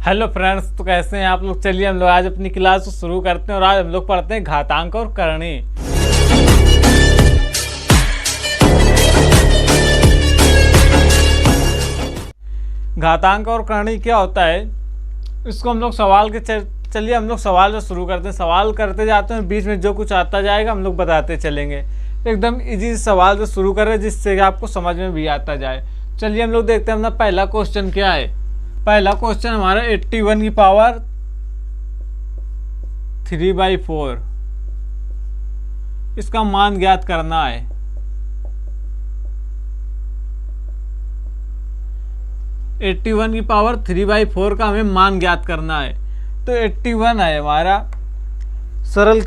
Hello friends, तो कैसे हैं आप लोग। चलिए हम लोग आज अपनी क्लास को शुरू करते हैं और आज हम लोग पढ़ते हैं घातांक और करणी। घातांक और करणी क्या होता है, इसको हम लोग सवाल के चलिए हम लोग सवाल से शुरू करते हैं। सवाल करते जाते हैं, बीच में जो कुछ आता जाएगा हम लोग बताते चलेंगे। एकदम इजी सवाल से शुरू करें जिससे कि आपको समझ में भी आता जाए। चलिए हम लोग देखते हैं अपना पहला क्वेश्चन क्या है। पहला क्वेश्चन हमारा 81 की पावर 3/4, इसका मान ज्ञात करना है। एट्टी वन की पावर 3/4 का हमें मान ज्ञात करना है। तो 81 है हमारा, सरल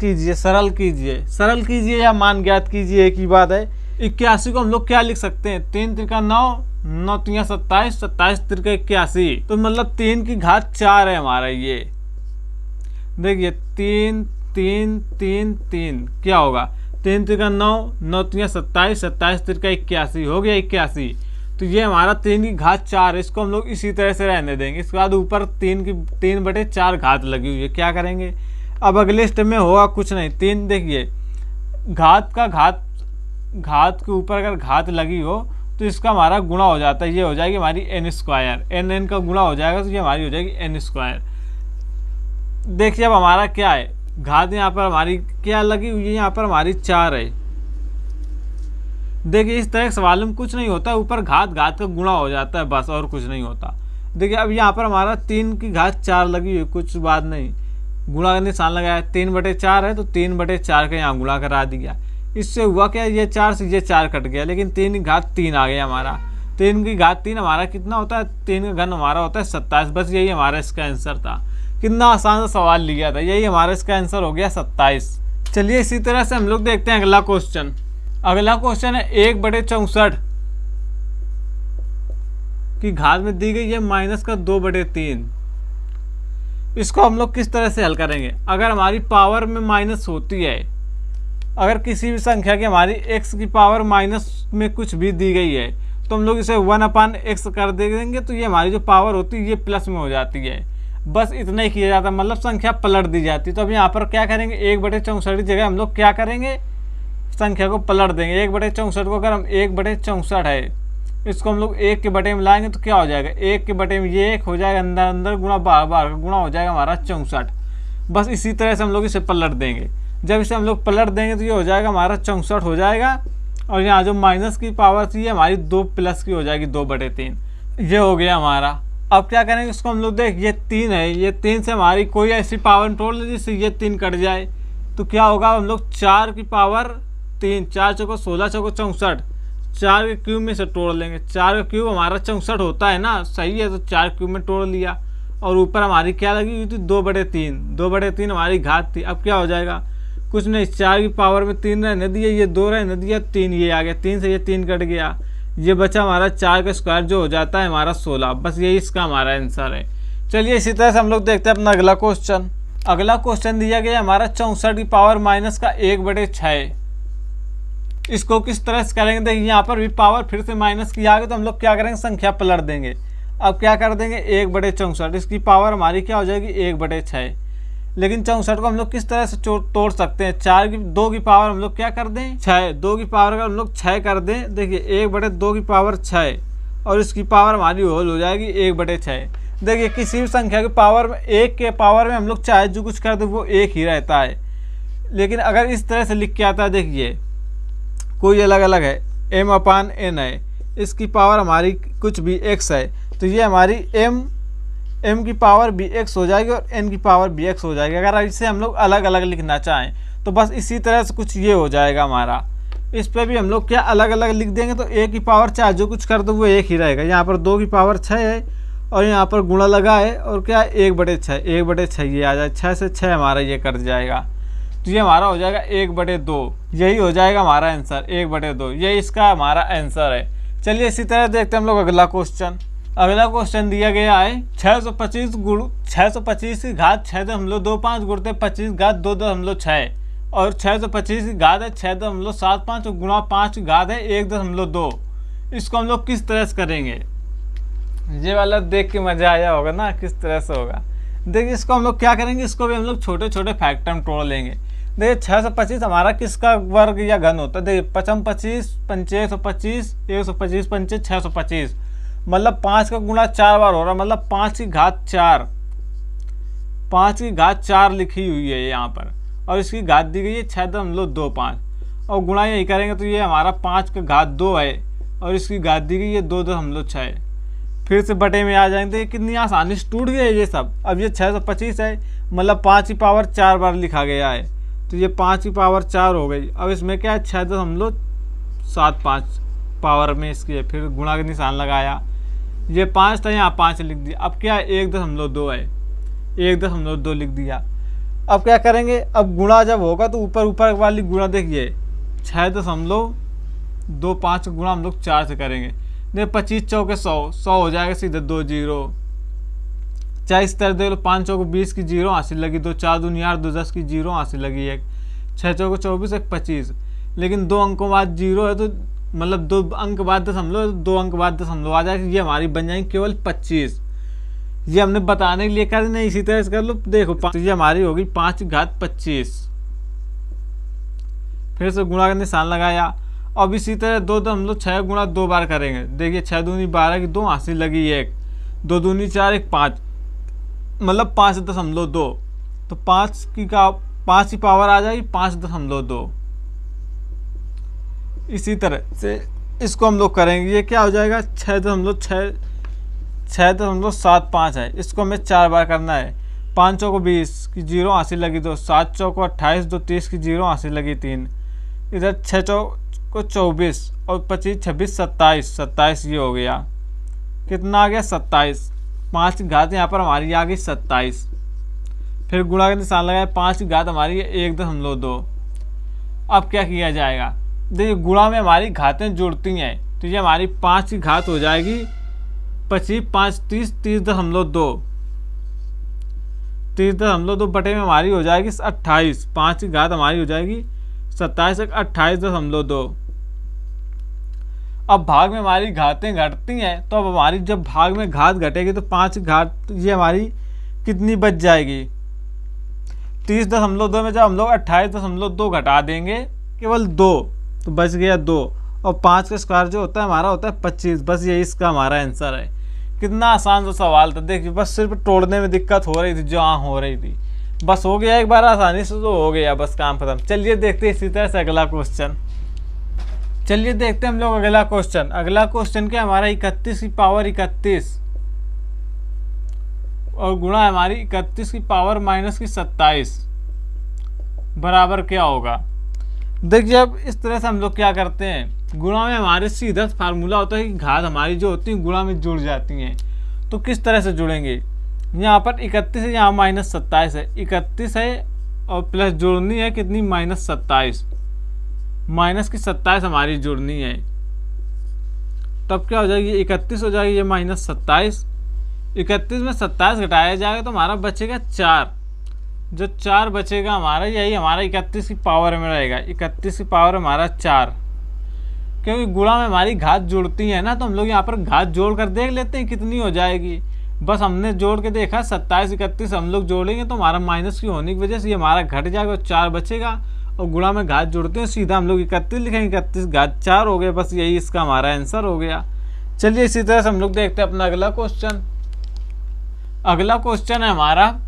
कीजिए या मान ज्ञात कीजिए, एक ही बात है। 81 को हम लोग क्या लिख सकते हैं, 3 त्रिका 9, 9 तिया 27, 27 त्रिका 81, तो मतलब 3 की घात 4 है हमारा। ये देखिए 3 3 3 3 क्या होगा, 3 त्रिका 9, 9 तिया 27, 27 त्रिका 81 हो गया 81। तो ये हमारा 3 की घात 4 है। इसको हम लोग इसी तरह से रहने देंगे। इसके बाद ऊपर 3/4 घात लगी हुई है। क्या करेंगे अब अगले स्टेप में, होगा कुछ नहीं। 3 देखिए घात के ऊपर अगर घात लगी हो तो इसका हमारा गुणा हो जाता है। ये हो जाएगी हमारी n², n का गुणा हो जाएगा तो ये हमारी हो जाएगी n²। देखिए अब हमारा क्या है, घात यहाँ पर हमारी क्या लगी हुई है, यहाँ पर हमारी 4 है। देखिए इस तरह के सवाल में कुछ नहीं होता, ऊपर घात का गुणा हो जाता है बस, और कुछ नहीं होता। देखिए अब यहाँ पर हमारा 3 की घात 4 लगी हुई, कुछ बात नहीं, गुणा का निशान लगाया, 3/4 है तो 3/4 का यहाँ गुणा करा दिया। इससे हुआ क्या, ये 4 से ये 4 कट गया, लेकिन 3 की घात 3 आ गया हमारा। 3 की घात 3 हमारा कितना होता है, 3 का घन हमारा होता है 27। बस यही हमारा इसका आंसर था। कितना आसान सा सवाल लिया था, यही हमारा इसका आंसर हो गया 27। चलिए इसी तरह से हम लोग देखते हैं अगला क्वेश्चन। अगला क्वेश्चन है 1/64 की घात में दी गई है -2/3। इसको हम लोग किस तरह से हल करेंगे। अगर हमारी पावर में माइनस होती है, अगर किसी भी संख्या की हमारी x की पावर माइनस में कुछ भी दी गई है तो हम लोग इसे 1/x कर देंगे, तो ये हमारी जो पावर होती है ये प्लस में हो जाती है। बस इतना ही किया जाता है, मतलब संख्या पलट दी जाती है। तो अब यहाँ पर क्या करेंगे, 1/64 की जगह हम लोग क्या करेंगे, संख्या को पलट देंगे। 1/64 को अगर हम 1/64 है, इसको हम लोग 1 के बटे में लाएंगे तो क्या हो जाएगा, 1 के बटे में ये 1 हो जाएगा, अंदर अंदर गुणा बार गुणा हो जाएगा हमारा 64। बस इसी तरह से हम लोग इसे पलट देंगे। जब इसे हम लोग पलट देंगे तो ये हो जाएगा हमारा 64 हो जाएगा, और यहाँ जो माइनस की पावर थी ये हमारी 2 प्लस की हो जाएगी 2/3। ये हो गया हमारा। अब क्या करेंगे, इसको हम लोग देख, ये 3 है, ये 3 से हमारी कोई ऐसी पावर तोड़ ले जिससे ये 3 कट जाए, तो क्या होगा, हम लोग 4 की पावर 3, 4 चौको 16, चौको 64, 4 के क्यूब में से तोड़ लेंगे। 4 का क्यूब हमारा 64 होता है ना, सही है, तो 4 क्यूब में तोड़ लिया। और ऊपर हमारी क्या लगी हुई थी, 2/3, 2/3 हमारी घात थी। अब क्या हो जाएगा, कुछ नहीं, 4 की पावर में 3 रहने दिए, ये 2 रहने दिया, 3 ये आ गया, 3 से ये 3 कट गया, ये बचा हमारा 4 का स्क्वायर जो हो जाता है हमारा 16। बस यही इसका हमारा आंसर है। चलिए इसी तरह से हम लोग देखते हैं अपना अगला क्वेश्चन। अगला क्वेश्चन दिया गया हमारा 64 की पावर माइनस का 1/6। इसको किस तरह से करेंगे, देखिए यहाँ पर भी पावर फिर से माइनस की आ गई, तो हम लोग क्या करेंगे, संख्या पलट देंगे। अब क्या कर देंगे, 1/64, इसकी पावर हमारी क्या हो जाएगी 1/6। लेकिन 64 को हम लोग किस तरह से तोड़ सकते हैं, 2 की पावर हम लोग क्या कर दें 6, 2 की पावर अगर हम लोग 6 कर दें, देखिए 1/2 की पावर 6, और इसकी पावर हमारी होल हो जाएगी 1/6। देखिए किसी भी संख्या की पावर में, 1 के पावर में हम लोग चाहे जो कुछ कर दें वो 1 ही रहता है। लेकिन अगर इस तरह से लिख के आता है, देखिए कोई अलग अलग है, m/n है, इसकी पावर हमारी कुछ भी x है, तो ये हमारी m की पावर भी x हो जाएगी और n की पावर भी x हो जाएगी। अगर इसे हम लोग अलग अलग लिखना चाहें तो बस इसी तरह से कुछ ये हो जाएगा हमारा। इस पर भी हम लोग क्या अलग अलग लिख देंगे, तो a की पावर चाहे जो कुछ कर दो वो 1 ही रहेगा। यहाँ पर 2 की पावर 6 है और यहाँ पर गुणा लगा है, और क्या 1/6, 1/6 ये आ जाए, 6 से 6 हमारा ये कट जाएगा, तो ये हमारा हो जाएगा 1/2। यही हो जाएगा हमारा आंसर 1/2, यही इसका हमारा आंसर है। चलिए इसी तरह देखते हैं हम लोग अगला क्वेश्चन। अगला क्वेश्चन दिया गया है 625 की घात 6.25 गुणते 25 घात 2.6, और 625 की घात है 6.75 और गुणा 5 की घात है 1.2। इसको हम लोग किस तरह से करेंगे, ये वाला देख के मजा आया होगा ना किस तरह से होगा। देखिए इसको हम लोग क्या करेंगे, इसको भी हम लोग छोटे छोटे फैक्टर में तोड़ लेंगे। देखिए 625 हमारा किसका वर्ग या घन होता है, देखिए 55 पंचे 125 125 पंचे 625, मतलब 5 का गुणा 4 बार हो रहा है, मतलब 5 की घात 4, 5 की घात 4 लिखी हुई है यहाँ पर, और इसकी घात दी गई है 6.25, और गुणा यही करेंगे तो ये हमारा 5 का घात 2 है, और इसकी घात दी गई है 2.6। फिर से बटे में आ जाएंगे। कितनी आसानी से टूट गया ये सब। अब ये 625 है, मतलब 5 की पावर 4 बार लिखा गया है, तो ये 5 की पावर 4 हो गई। अब इसमें क्या है 6.75 पावर में इसकी है, फिर गुणा का निशान लगाया, ये 5 था यहाँ 5 लिख दिया। अब क्या है 1.2 है, 1.2 लिख दिया। अब क्या करेंगे, अब गुणा जब होगा तो ऊपर ऊपर वाली गुणा देखिए 6.25 गुणा हम लोग 4 से करेंगे। देखिए 25 चौके 100 हो जाएगा सीधे 2 0। चाहे इस तरह देख लो, 5 चौके 20 की 0 हासिल लगी, 2 4 दूनी 8 2 10 की 0 हासिल लगी, 1 6 चौके 24 1 25। लेकिन 2 अंकों बाद 0 है तो मतलब 2 अंक बाद दशमलव, 2 अंक बाद दशमलव आ जाएगा, ये हमारी बन जाएगी केवल 25। ये हमने बताने के लिए कर नहीं, इसी तरह से कर लो। देखो तो ये हमारी होगी 5 की घात 25। फिर से गुणा का निशान लगाया। अब इसी तरह 2.6 गुणा 2 बार करेंगे। देखिए 6 दूनी 12 की 2 हासिल लगी 1, 2 दूनी 4 1 5, मतलब 5.2, तो 5 की पावर आ जाएगी 5.2। इसी तरह से इसको हम लोग करेंगे। ये क्या हो जाएगा 6.75 है, इसको हमें 4 बार करना है। 5 चौको 20 की 0 हासिल लगी 2, 7 चौको 28, 2 30 की 0 हासिल लगी 3, इधर 6 चौको 24 और 25 26 27 ये हो गया। कितना आ गया 27। 5 की घात यहाँ पर हमारी आ गई 27। फिर गुणा का निशान लगाया, 5 की घात हमारी 1.2। अब क्या किया जाएगा, देखिए गुणा में हमारी घातें जुड़ती हैं, तो ये हमारी 5 की घात हो जाएगी 25 5 30 30.2, 30.2 बटे में हमारी हो जाएगी 28। 5 की घात हमारी हो जाएगी 27 28.2। अब भाग में हमारी घातें घटती हैं, तो अब हमारी जब भाग में घात घटेगी तो 5 की घात ये हमारी कितनी बच जाएगी 30.2 में जब हम लोग 28.2 घटा देंगे केवल 2, तो बच गया 2, और 5 का स्क्वायर जो होता है हमारा होता है 25। बस यही इसका हमारा आंसर है। कितना आसान सा सवाल था। देखिए बस सिर्फ तोड़ने में दिक्कत हो रही थी, जो हाँ हो रही थी, बस हो गया एक बार आसानी से तो हो गया, बस काम खत्म। चलिए देखते हैं इसी तरह से अगला क्वेश्चन। चलिए देखते हैं हम लोग अगला क्वेश्चन। अगला क्वेश्चन क्या हमारा 31 की पावर 31 और गुणा हमारी 31 की पावर माइनस की 27 बराबर क्या होगा। देखिए अब इस तरह से हम लोग क्या करते हैं, गुणा में हमारे सीधा फार्मूला होता है कि घात हमारी जो होती है गुणा में जुड़ जाती हैं। तो किस तरह से जुड़ेंगे, यहाँ पर 31 है, यहाँ माइनस 27 है, 31 है और प्लस जोड़नी है कितनी माइनस 27, माइनस की 27 हमारी जोड़नी है। तब क्या हो जाएगी 31 हो जाएगी, ये माइनस 27, 31 में 27 घटाया जाएगा तो हमारा बचेगा 4। जो 4 बचेगा हमारा, यही हमारा 31 की पावर में रहेगा। 31 की पावर हमारा 4, क्योंकि गुणा में हमारी घात जुड़ती है ना, तो हम लोग यहाँ पर घात जोड़ कर देख लेते हैं कितनी हो जाएगी। बस हमने जोड़ के देखा 27 31 हम लोग जोड़ेंगे तो हमारा माइनस की होने की वजह से ये हमारा घट जाएगा और 4 बचेगा, और गुणा में घात जोड़ते हैं सीधा हम लोग 31 लिखेंगे, 31 घात 4 हो गया। बस यही इसका हमारा आंसर हो गया। चलिए इसी तरह से हम लोग देखते हैं अपना अगला क्वेश्चन। अगला क्वेश्चन है हमारा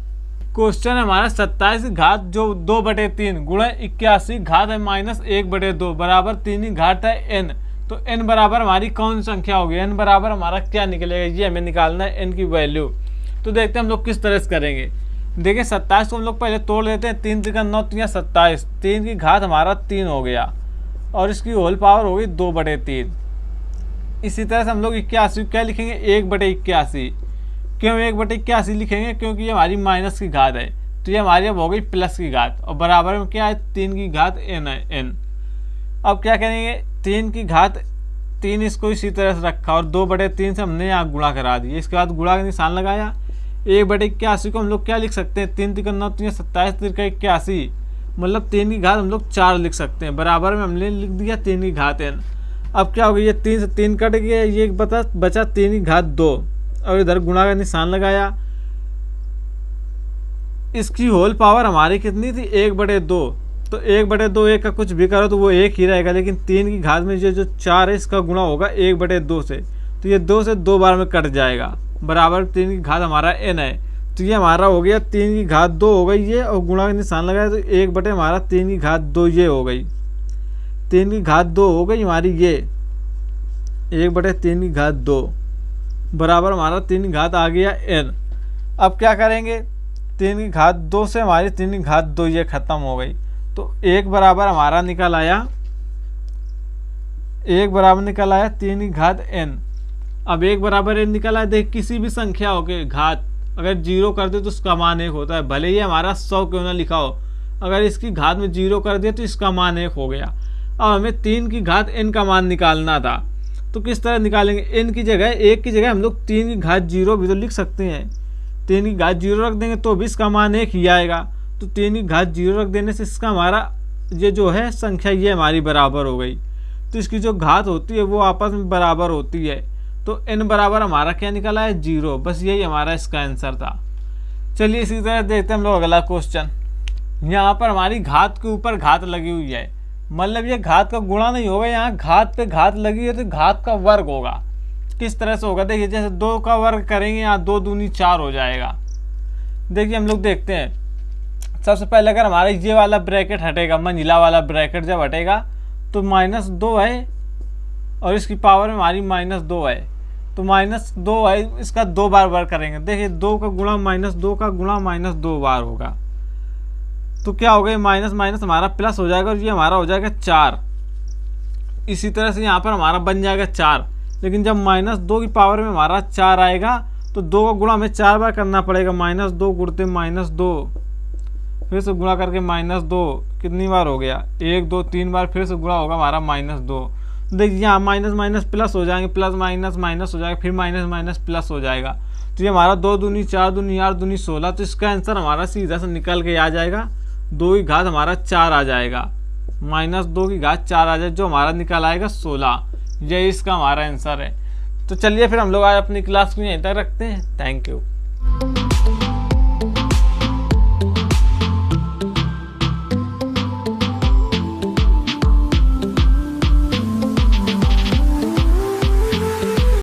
27 की घात जो 2/3 गुणा 81 घात है माइनस 1/2 बराबर 3 की घात है n। तो n बराबर हमारी कौन सी संख्या होगी, n बराबर हमारा क्या निकलेगा, ये हमें निकालना है n की वैल्यू। तो देखते हैं हम लोग किस तरह से करेंगे। देखिए 27 को हम लोग पहले तोड़ लेते हैं, 3 3 9 3 27, 3 की घात हमारा 3 हो गया और इसकी होल पावर होगी 2/3। इसी तरह से हम लोग 81 क्या लिखेंगे 1/81। क्यों 1/81 लिखेंगे, क्योंकि ये हमारी माइनस की घात है, तो ये हमारी अब हो गई प्लस की घात और बराबर में क्या है 3 की घात n है n। अब क्या करेंगे 3 की घात 3 इसको इसी तरह से रखा और 2/3 से हमने यहाँ गुणा करा दिया। इसके बाद गुणा का निशान लगाया। 1/81 को हम लोग क्या लिख सकते हैं 3 3 9 3 27 3 का 81, मतलब 3 की घात हम लोग 4 लिख सकते हैं। बराबर में हमने लिख दिया 3 की घात n। अब क्या हो गया, ये 3 से 3 कट गया, ये बचा 3 की घात 2, और इधर गुणा का निशान लगाया। इसकी होल पावर हमारी कितनी थी 1/2, तो 1/2 1 का कुछ भी करो तो वो 1 ही रहेगा, लेकिन 3 की घात में जो 4 है इसका गुणा होगा 1/2 से, तो ये 2 से 2 बार में कट जाएगा, बराबर 3 की घात हमारा n है। तो ये हमारा हो गया 3 की घात 2 हो गई ये, और गुणा का निशान लगाया तो 1 हमारा 3 की घात 2 ये हो गई, 3 की घात 2 हो गई हमारी ये, 1/3 की घात 2 बराबर हमारा 3 की घात आ गया n। अब क्या करेंगे, 3 की घात 2 से हमारी 3 की घात 2 ये खत्म हो गई, तो 1 बराबर हमारा निकल आया, 1 बराबर निकल आया 3 की घात n। अब 1 बराबर n निकल आया, देख किसी भी संख्या हो के घात अगर 0 कर दे तो उसका मान 1 होता है, भले ही हमारा 100 क्यों ना लिखा हो, अगर इसकी घात में 0 कर दिया तो इसका मान 1 हो गया। अब हमें 3 की घात n का मान निकालना था, तो किस तरह निकालेंगे, n की जगह 1 की जगह हम लोग 3 की घात 0 भी तो लिख सकते हैं, 3 की घात 0 रख देंगे तो भी इसका मान 1 ही आएगा, तो 3 की घात 0 रख देने से इसका हमारा ये जो है संख्या ये हमारी बराबर हो गई, तो इसकी जो घात होती है वो आपस में बराबर होती है, तो n बराबर हमारा क्या निकला है 0, बस यही हमारा इसका आंसर था। चलिए इसी तरह देखते हैं हम लोग अगला क्वेश्चन। यहाँ पर हमारी घात के ऊपर घात लगी हुई है, मतलब ये घात का गुणा नहीं होगा, यहाँ घात पे घात लगी है तो घात का वर्ग होगा। किस तरह से होगा, देखिए जैसे 2 का वर्ग करेंगे यहाँ 2 दूनी 4 हो जाएगा। देखिए हम लोग देखते हैं, सबसे पहले अगर हमारा ये वाला ब्रैकेट हटेगा, मंझिला वाला ब्रैकेट जब हटेगा तो -2 है और इसकी पावर में हमारी -2 है, तो -2 है, इसका 2 बार वर्ग करेंगे। देखिए 2 का गुणा -2 का गुणा -2 बार होगा, तो क्या हो गया माइनस माइनस हमारा प्लस हो जाएगा और ये हमारा हो जाएगा 4। इसी तरह से यहाँ पर हमारा बन जाएगा 4, लेकिन जब -2 की पावर में हमारा 4 आएगा तो 2 का गुणा हमें 4 बार करना पड़ेगा, -2 गुणते -2, फिर से गुणा करके -2, कितनी बार हो गया 1 2 3 बार, फिर से गुणा होगा हमारा -2। देखिए यहाँ माइनस माइनस प्लस हो जाएंगे, प्लस माइनस माइनस हो जाएगा, फिर माइनस माइनस प्लस हो जाएगा, तो ये हमारा 2 दूनी 4 दूनी 8 दूनी 16, तो इसका आंसर हमारा सीधा से निकल के आ जाएगा 2 की घात हमारा 4 आ जाएगा, -2 की घात 4 आ जाए, जो हमारा निकल आएगा 16। यही इसका हमारा आंसर है। तो चलिए फिर हम लोग आज अपनी क्लास को यहीं तक रखते हैं। Thank you.